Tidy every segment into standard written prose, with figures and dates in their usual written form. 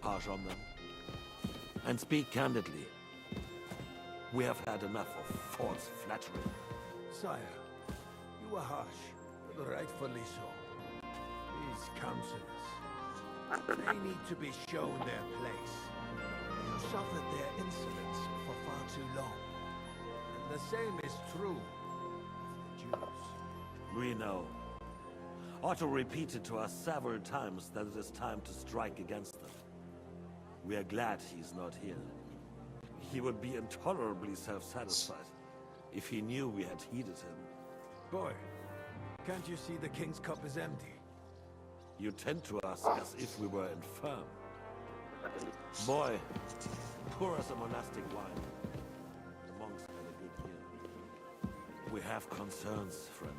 harsh on them. And speak candidly. We have had enough of false flattery. Sire, you were harsh, but rightfully so. These councillors, they need to be shown their place. You suffered their insolence for far too long. And the same is true of the Jews. We know. Otto repeated to us several times that it is time to strike against them. We are glad he's not here. He would be intolerably self-satisfied if he knew we had heeded him. Boy, can't you see the king's cup is empty? You tend to us as if we were infirm. Boy, pour us a monastic wine. The monks had a good year. We have concerns, friend.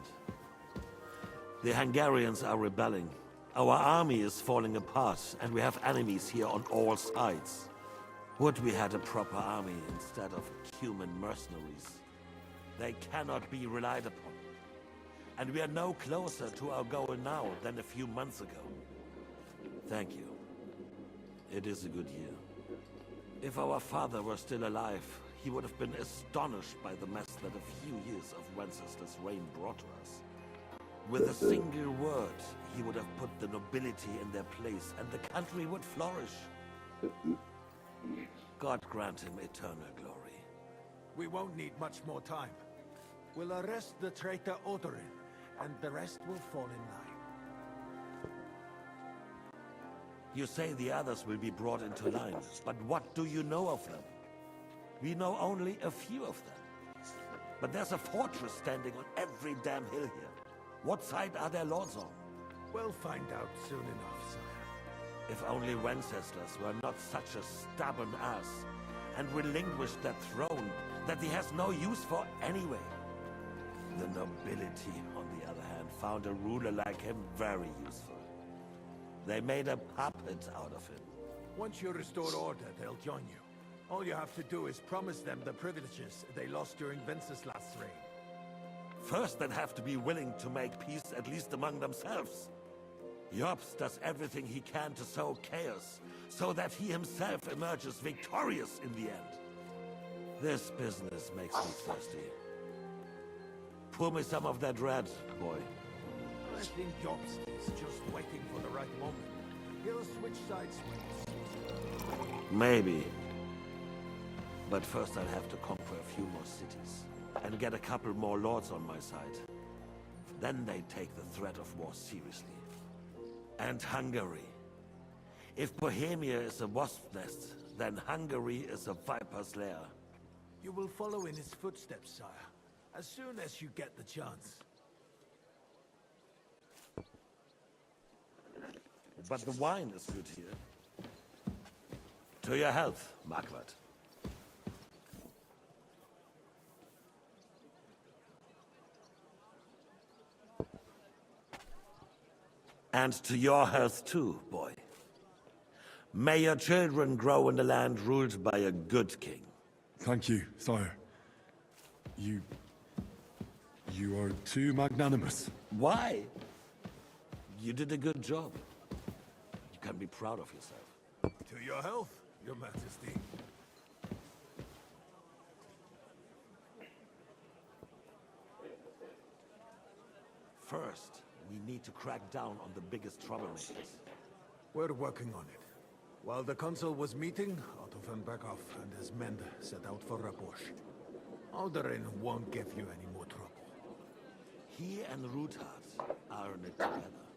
The Hungarians are rebelling. Our army is falling apart, and we have enemies here on all sides. Would we had a proper army instead of human mercenaries? They cannot be relied upon. And we are no closer to our goal now than a few months ago. Thank you. It is a good year. If our father were still alive, he would have been astonished by the mess that a few years of Wencesla's reign brought to us. With a single word, he would have put the nobility in their place, and the country would flourish. God grant him eternal glory. We won't need much more time. We'll arrest the traitor Odorin, and the rest will fall in line. You say the others will be brought into line, but what do you know of them? We know only a few of them. But there's a fortress standing on every damn hill here. What side are their lords on? We'll find out soon enough, sire. If only Wenceslas were not such a stubborn ass, and relinquished that throne that he has no use for anyway. The nobility, on the other hand, found a ruler like him very useful. They made a puppet out of him. Once you restore order, they'll join you. All you have to do is promise them the privileges they lost during Wenceslas' reign. First, they'd have to be willing to make peace, at least among themselves. Jobs does everything he can to sow chaos, so that he himself emerges victorious in the end. This business makes me thirsty. Pour me some of that red, boy. I think Jobs is just waiting for the right moment. He'll switch sides when he sees. Maybe. But first I'll have to conquer a few more cities. And get a couple more lords on my side. Then they take the threat of war seriously. And Hungary. If Bohemia is a wasp's nest, then Hungary is a viper's lair. You will follow in his footsteps, sire, as soon as you get the chance. But the wine is good here. To your health, Marquardt. And to your health too, boy. May your children grow in a land ruled by a good king. Thank you, sire. You are too magnanimous. Why? You did a good job. You can be proud of yourself. To your health, your majesty. First, we need to crack down on the biggest troublemakers. We're working on it. While the consul was meeting, Otto von Berghoff and his men set out for Rabosch. Alderin won't give you any more trouble. He and Ruthard are in it together.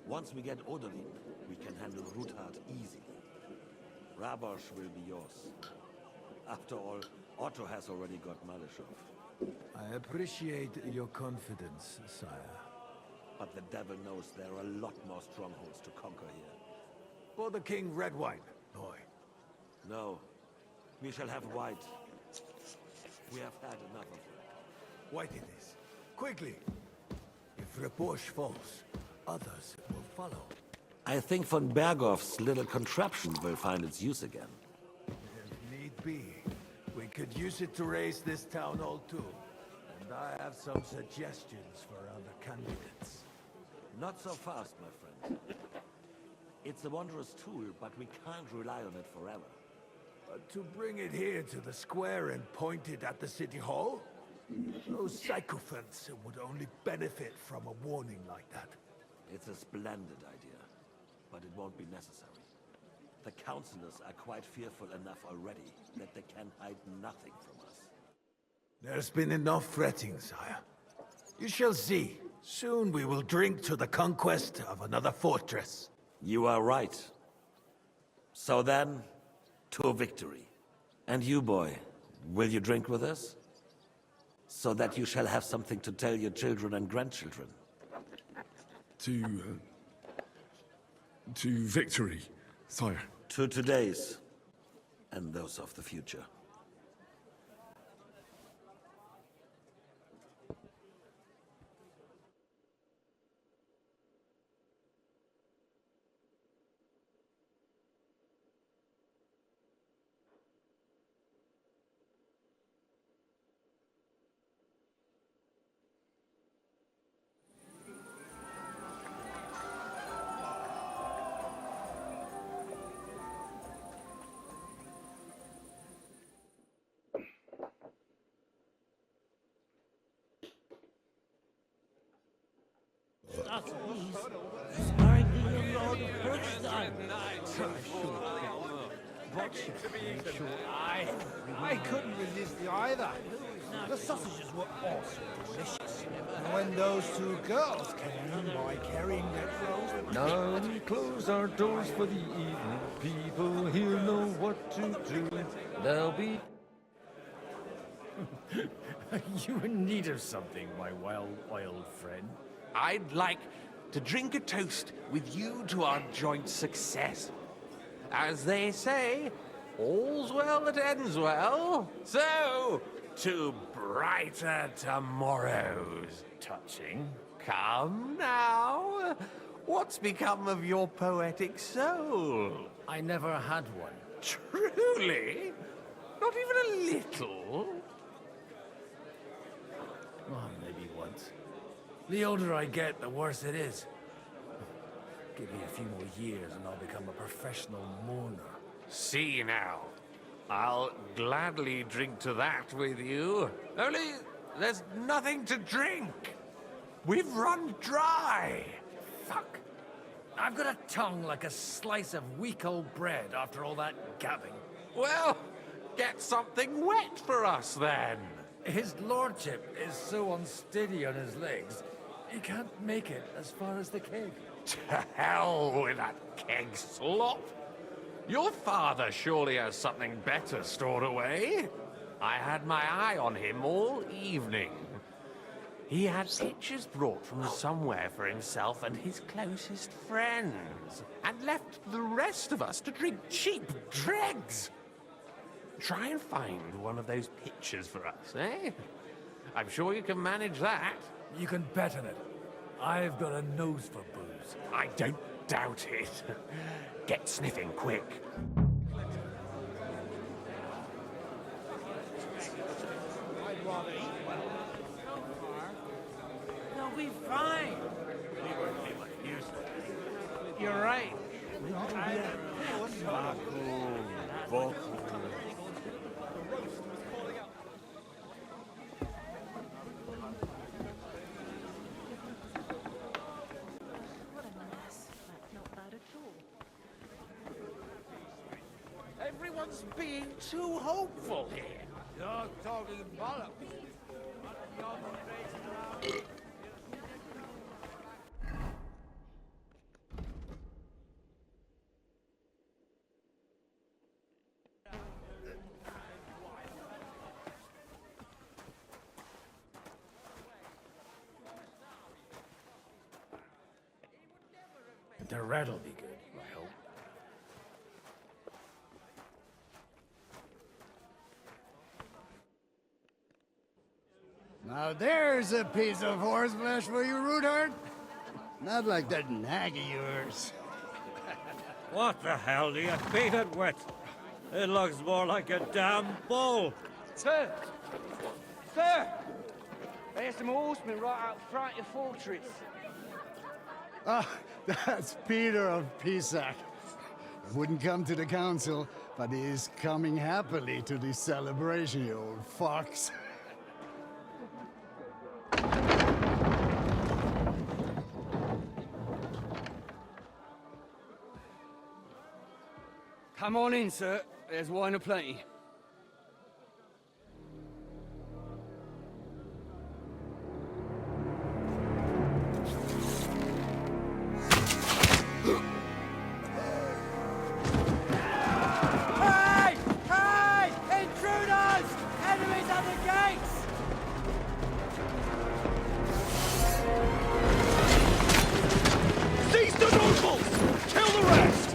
Once we get Odorin, we can handle Ruthard easily. Rabosch will be yours. After all, Otto has already got Malishov. I appreciate your confidence, sire. But the devil knows there are a lot more strongholds to conquer here. For the king, red wine, boy. No, we shall have white. We have had enough of it. White it is. Quickly! If Rabosch falls, others will follow. I think von Berghoff's little contraption will find its use again. If need be, we could use it to raise this town hall too. And I have some suggestions for other candidates. Not so fast, my friend. It's a wondrous tool, but we can't rely on it forever. But to bring it here to the square and point it at the city hall? Those sycophants would only benefit from a warning like that. It's a splendid idea, but it won't be necessary. The councillors are quite fearful enough already that they can hide nothing from us. There's been enough fretting, sire. You shall see. Soon we will drink to the conquest of another fortress. You are right. So then, to victory. And you, boy, will you drink with us? So that you shall have something to tell your children and grandchildren. To victory, sire. To today's, and those of the future. I couldn't resist the either. The sausages were also delicious. And when those two girls came in by carrying their clothes... Now we close our doors for the evening. People here know what to do. They'll be... Are you in need of something, my well-oiled friend? I'd like to drink a toast with you to our joint success. As they say, all's well that ends well. So, to brighter tomorrows. Touching. Come now. What's become of your poetic soul? I never had one. Truly? Not even a little? Oh, maybe once. The older I get, the worse it is. Give me a few more years and I'll become a professional mourner. See now. I'll gladly drink to that with you. Only, there's nothing to drink. We've run dry. Fuck. I've got a tongue like a slice of week-old bread after all that gabbing. Well, get something wet for us then. His lordship is so unsteady on his legs, he can't make it as far as the keg. To hell with that keg slop. Your father surely has something better stored away. I had my eye on him all evening. He had pictures brought from somewhere for himself and his closest friends, and left the rest of us to drink cheap dregs. Try and find one of those pictures for us, eh? I'm sure you can manage that. You can bet on it. I've got a nose for booze. I don't doubt it. Get sniffing quick. They'll be fine. You're right. What a mess, but not bad at all. Everyone's being too hopeful here. You're talking bollocks. The red'll be good, I hope. Now there's a piece of horseflesh for you, Rootheart. Not like that nag of yours. What the hell do you feed it with? It looks more like a damn bull. Sir! Sir! There's some horsemen right out front of your fortress. Ah, that's Peter of Pisac. Wouldn't come to the council, but he is coming happily to the celebration, you old fox. Come on in, sir. There's wine aplenty. Hey! Hey! Intruders! Enemies at the gates! Seize the nobles! Kill the rest!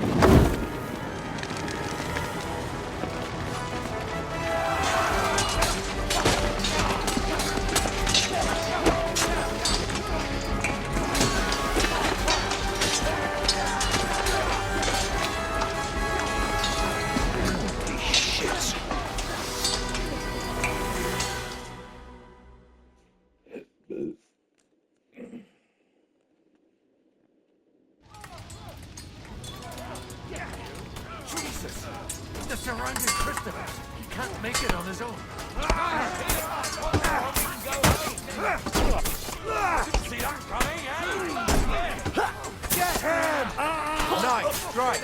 Jesus! The surrounding Christopher! He can't make it on his own. See that coming, eh? Get him! Nice, strike!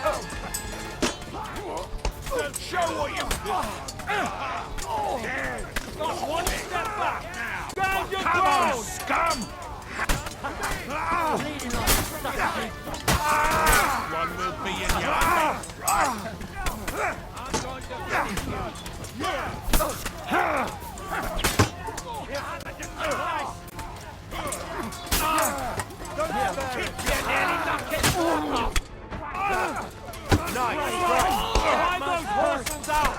Show what you... Got one step back now! Stand your Come on, ground! scum! Bleeding like a stuck pig. One will be in your face. I'm going to finish Nice, strike! Find those horses out!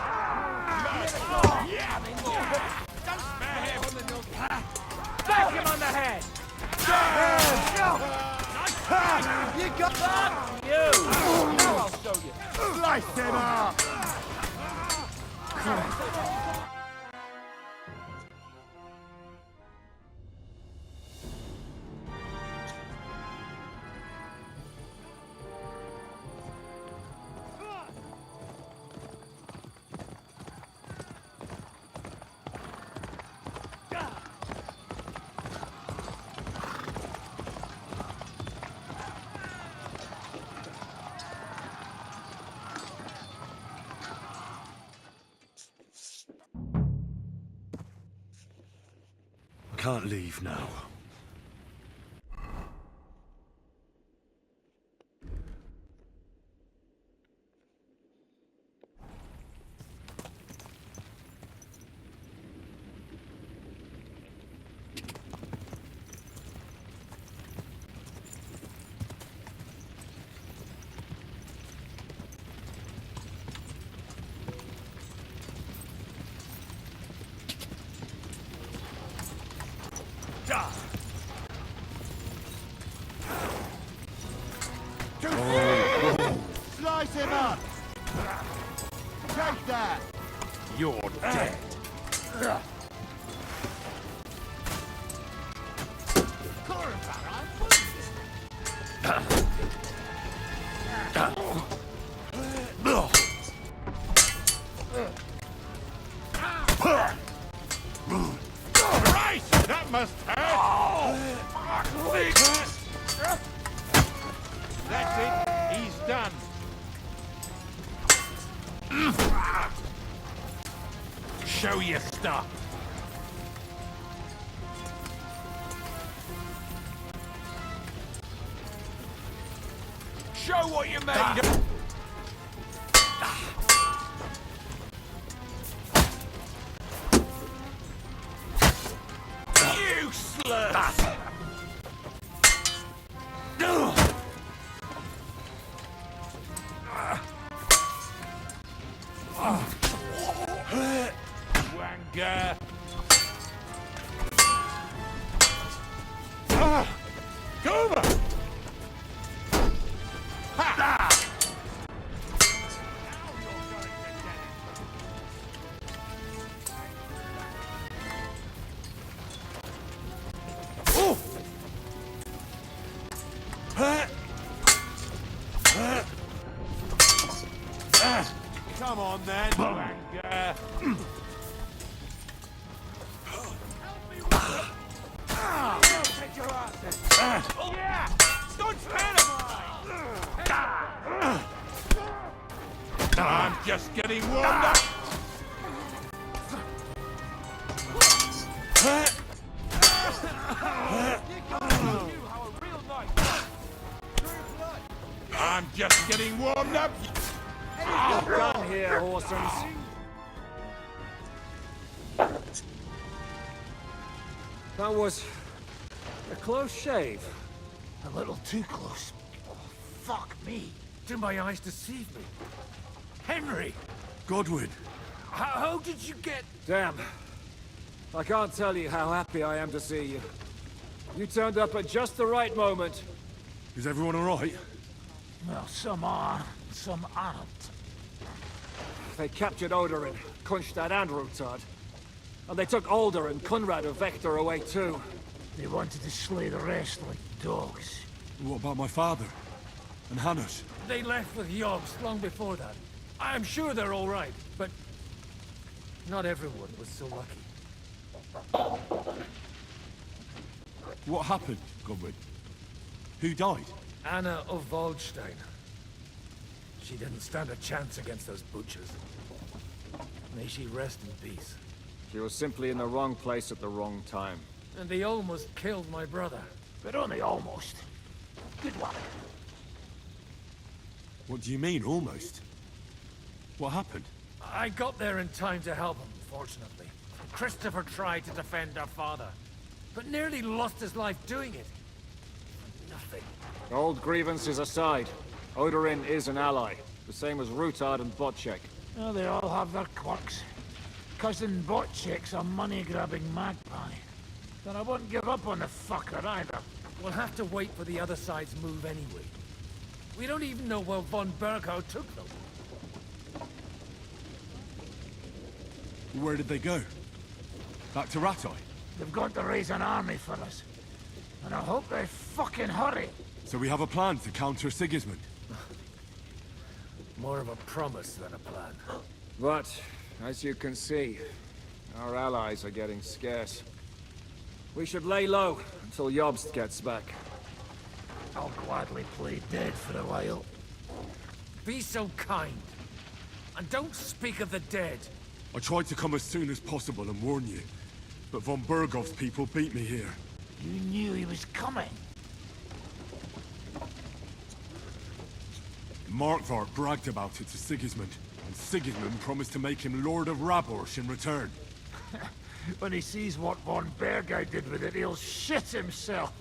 Back him on the head! You got that? You! Now I'll show you! Slice him up! I can't leave now. Slice him up! Take that! You're dead. Christ! That must hurt! That's it. He's done. Show your stuff. Show what you made of. Useless! Wanger! Go over! Ha! Oh! Come on, then. Banger. Take your ass. Yeah! Don't friend of mine! I'm just getting warmed up. I'm just getting warmed up. Come here, Horsens. That was a close shave. A little too close. Oh, fuck me. Did my eyes deceive me? Henry! Godwin. How did you get... Damn. I can't tell you how happy I am to see you. You turned up at just the right moment. Is everyone alright? Well, some are, some aren't. They captured Odorin, Kunstad and Rutard. And they took Alder and Conrad of Vector away too. They wanted to slay the rest like dogs. What about my father? And Hanush? They left with Yobs long before that. I'm sure they're all right, but... not everyone was so lucky. What happened, Godwin? Who died? Anna of Waldstein. She didn't stand a chance against those butchers. May she rest in peace. She was simply in the wrong place at the wrong time. And they almost killed my brother. But only almost. Good luck. What do you mean, almost? What happened? I got there in time to help him, fortunately. Christopher tried to defend our father, but nearly lost his life doing it. Nothing. Old grievances aside, Odorin is an ally, the same as Rutard and Botchek. Well, they all have their quirks. Cousin Botchek's a money-grabbing magpie. But I wouldn't give up on the fucker either. We'll have to wait for the other side's move anyway. We don't even know where von Berghout took them. Where did they go? Back to Rattay? They've got to raise an army for us. And I hope they fucking hurry. So we have a plan to counter Sigismund? More of a promise than a plan. But, as you can see, our allies are getting scarce. We should lay low until Jobst gets back. I'll gladly play dead for a while. Be so kind. And don't speak of the dead. I tried to come as soon as possible and warn you, but von Bergov's people beat me here. You knew he was coming. Markvart bragged about it to Sigismund, and Sigismund promised to make him Lord of Raborsh in return. When he sees what von Berghout did with it, he'll shit himself.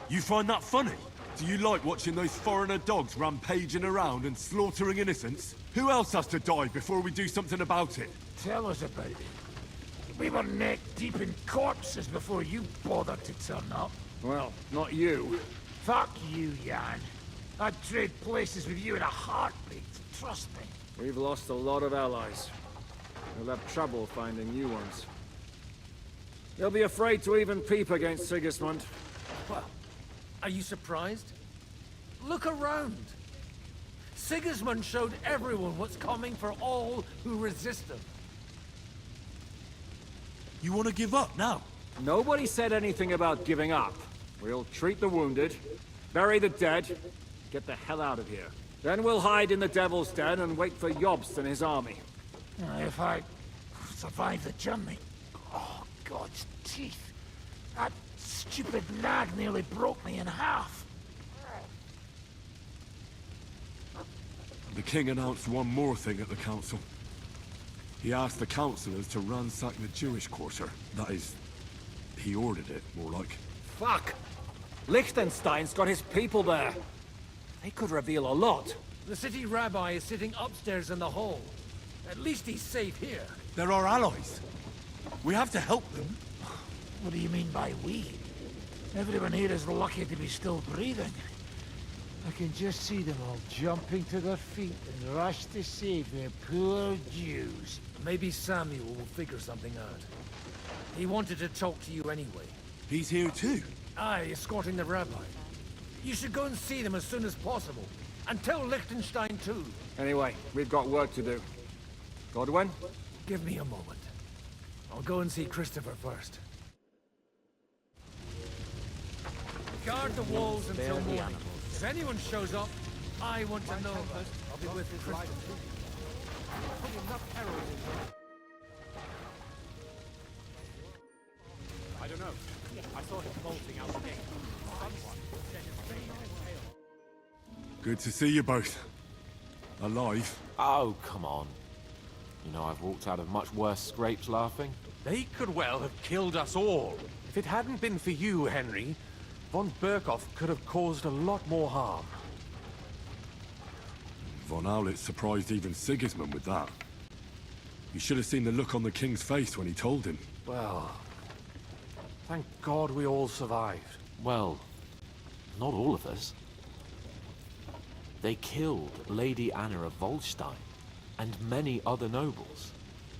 You find that funny? Do you like watching those foreigner dogs rampaging around and slaughtering innocents? Who else has to die before we do something about it? Tell us about it. We were neck deep in corpses before you bothered to turn up. Well, not you. Fuck you, Jan. I'd trade places with you in a heartbeat, trust me. We've lost a lot of allies. We'll have trouble finding new ones. They'll be afraid to even peep against Sigismund. Well, are you surprised? Look around. Sigismund showed everyone what's coming for all who resist him. You want to give up now? Nobody said anything about giving up. We'll treat the wounded, bury the dead, get the hell out of here. Then we'll hide in the Devil's Den and wait for Jobst and his army. If I survive the journey... Oh, God's teeth. That stupid nag nearly broke me in half. The king announced one more thing at the council. He asked the councillors to ransack the Jewish quarter. That is, he ordered it, more like. Fuck! Liechtenstein's got his people there. They could reveal a lot. The city rabbi is sitting upstairs in the hall. At least he's safe here. They're our allies. We have to help them. What do you mean by we? Everyone here is lucky to be still breathing. I can just see them all jumping to their feet and rush to save their poor Jews. Maybe Samuel will figure something out. He wanted to talk to you anyway. He's here too? Aye, escorting the rabbi. You should go and see them as soon as possible. Until Liechtenstein too. Anyway, we've got work to do. Godwin? Give me a moment. I'll go and see Christopher first. Guard the walls until morning. If anyone shows up, I want to know about it. I'll be with Christopher. I don't know. I saw him bolting out the gate. Someone said his name in his tail. Good to see you both. Alive. Oh, come on. You know, I've walked out of much worse scrapes laughing. They could well have killed us all. If it hadn't been for you, Henry, von Berkhoff could have caused a lot more harm. Von Aulitz surprised even Sigismund with that. You should have seen the look on the king's face when he told him. Well, thank God we all survived. Well, not all of us. They killed Lady Anna of Volstein and many other nobles.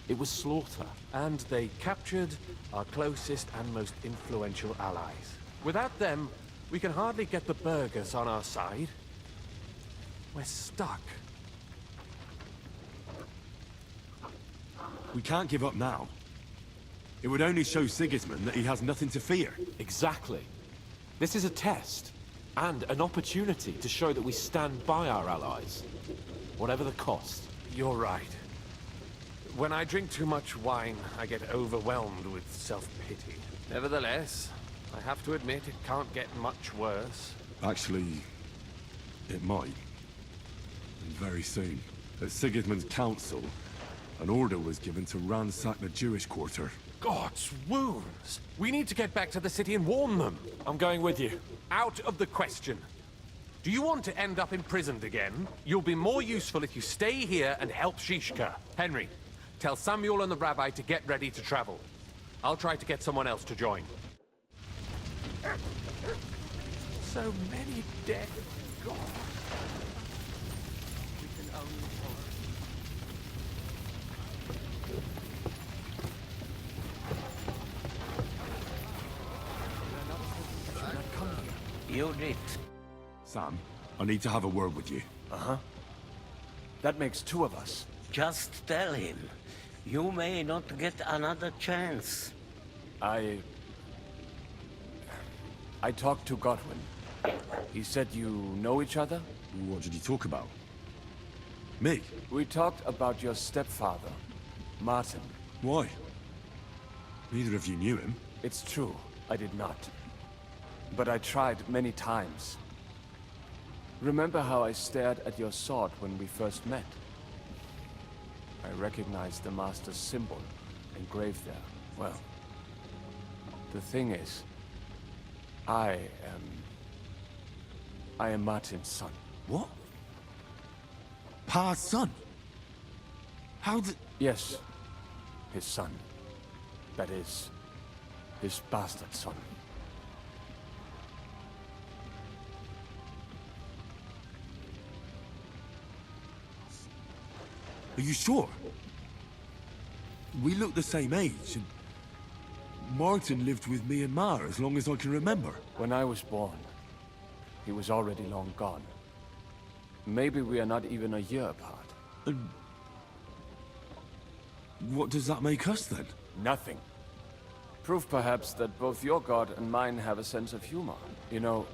It was slaughter. And they captured our closest and most influential allies. Without them, we can hardly get the burghers on our side. We're stuck. We can't give up now. It would only show Sigismund that he has nothing to fear. Exactly. This is a test, and an opportunity to show that we stand by our allies, whatever the cost. You're right. When I drink too much wine, I get overwhelmed with self-pity. Nevertheless, I have to admit it can't get much worse. Actually, it might. And very soon. At Sigismund's council, an order was given to ransack the Jewish quarter. God's wounds! We need to get back to the city and warn them. I'm going with you. Out of the question. Do you want to end up imprisoned again? You'll be more useful if you stay here and help Shishka. Henry, tell Samuel and the rabbi to get ready to travel. I'll try to get someone else to join. So many dead. God. We can only hope. You did. Sam, I need to have a word with you. Uh-huh. That makes two of us. Just tell him. You may not get another chance. I talked to Godwin. He said you know each other? What did you talk about? Me? We talked about your stepfather, Martin. Why? Neither of you knew him. It's true, I did not. But I tried many times. Remember how I stared at your sword when we first met? I recognized the Master's symbol engraved there. Well, the thing is, I am Martin's son. What? Pa's son? How did... Yes, his son. That is, his bastard son. Are you sure? We look the same age, and Martin lived with me and Ma as long as I can remember. When I was born, he was already long gone. Maybe we are not even a year apart. And what does that make us then? Nothing. Proof perhaps that both your god and mine have a sense of humor. You know,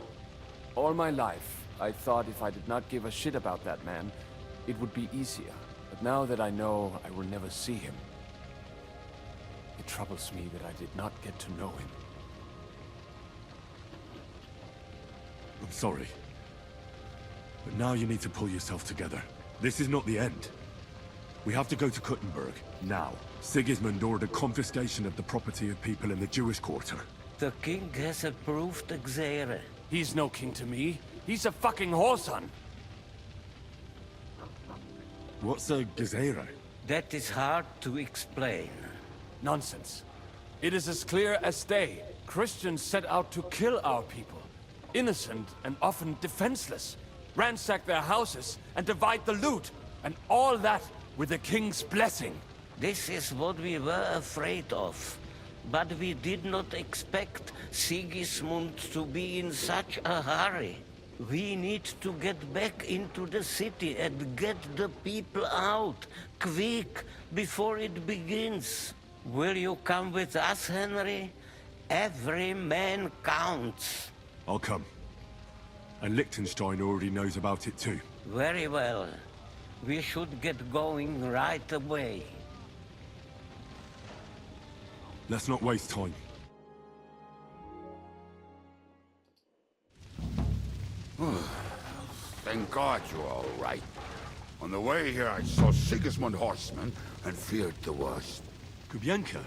all my life, I thought if I did not give a shit about that man, it would be easier. But now that I know I will never see him, it troubles me that I did not get to know him. I'm sorry. But now you need to pull yourself together. This is not the end. We have to go to Kuttenberg, now. Sigismund ordered confiscation of the property of people in the Jewish quarter. The king has approved Xere. He's no king to me. He's a fucking whoreson. What's a Gezerah? That is hard to explain. Nonsense. It is as clear as day. Christians set out to kill our people. Innocent and often defenseless. Ransack their houses and divide the loot. And all that with the king's blessing. This is what we were afraid of. But we did not expect Sigismund to be in such a hurry. We need to get back into the city and get the people out, quick, before it begins. Will you come with us, Henry? Every man counts. I'll come. And Liechtenstein already knows about it too. Very well. We should get going right away. Let's not waste time. Thank God you're all right. On the way here, I saw Sigismund horsemen and feared the worst. Kubienka?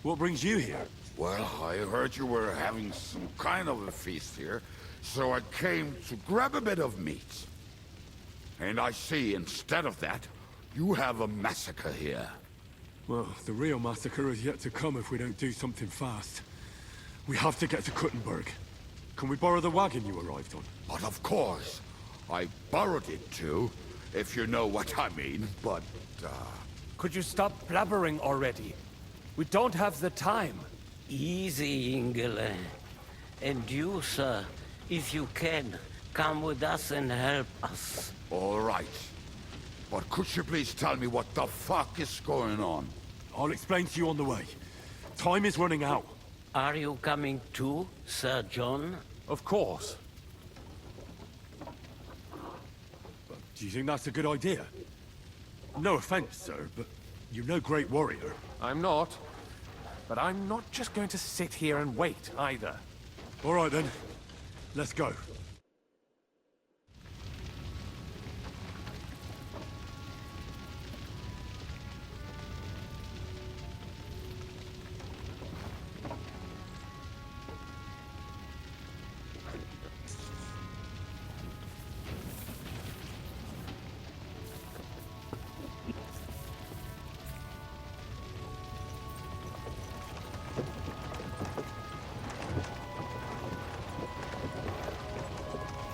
What brings you here? Well, I heard you were having some kind of a feast here, so I came to grab a bit of meat. And I see, instead of that, you have a massacre here. Well, the real massacre is yet to come if we don't do something fast. We have to get to Kuttenberg. Can we borrow the wagon you arrived on? But of course. I borrowed it too, if you know what I mean, but, Could you stop blabbering already? We don't have the time. Easy, Ingele. And you, sir, if you can, come with us and help us. All right. But could you please tell me what the fuck is going on? I'll explain to you on the way. Time is running out. Are you coming too, Sir John? Of course. Do you think that's a good idea? No offense, sir, but you're no great warrior. I'm not. But I'm not just going to sit here and wait, either. All right, then. Let's go.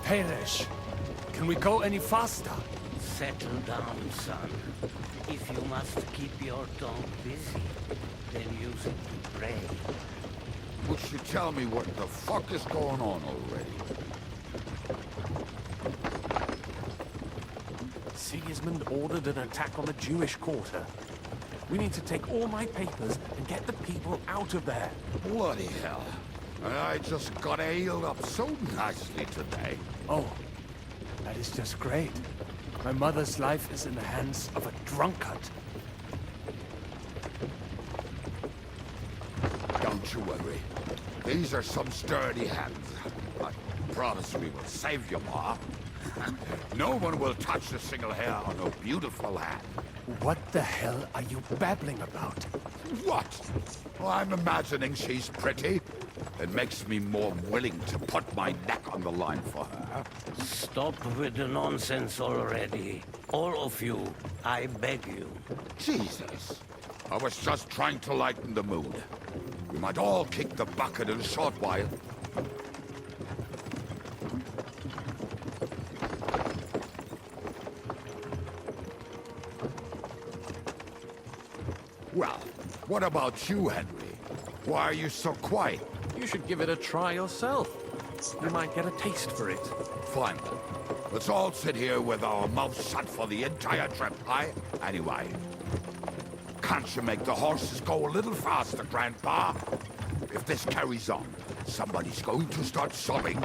Perish. Can we go any faster? Settle down, son. If you must keep your tongue busy, then use it to pray. Would you tell me what the fuck is going on already? Sigismund ordered an attack on the Jewish quarter. We need to take all my papers and get the people out of there. Bloody hell. I just got ailed up so nicely today. Oh, that is just great. My mother's life is in the hands of a drunkard. Don't you worry. These are some sturdy hands. I promise we will save you, Ma. No one will touch a single hair on her beautiful head. What the hell are you babbling about? What? Well, I'm imagining she's pretty. It makes me more willing to put my neck on the line for her. Stop with the nonsense already. All of you, I beg you. Jesus. I was just trying to lighten the mood. We might all kick the bucket in a short while. Well, what about you, Henry? Why are you so quiet? You should give it a try yourself. You might get a taste for it. Fine then. Let's all sit here with our mouths shut for the entire trip, aye? Anyway. Can't you make the horses go a little faster, Grandpa? If this carries on, somebody's going to start sobbing.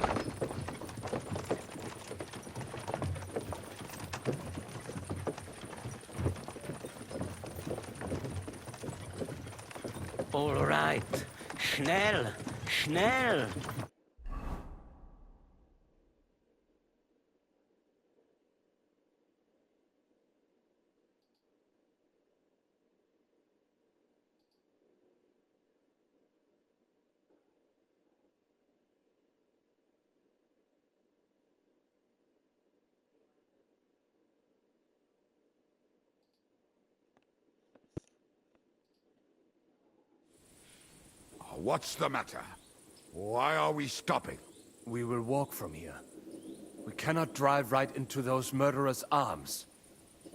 All right. Schnell! Schnell! What's the matter? Why are we stopping? We will walk from here. We cannot drive right into those murderers' arms.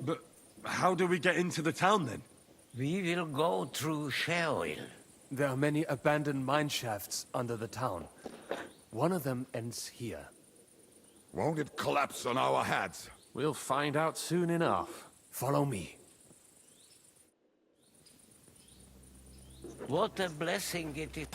But how do we get into the town then? We will go through Sherwill. There are many abandoned mine shafts under the town. One of them ends here. Won't it collapse on our heads? We'll find out soon enough. Follow me. What a blessing it is.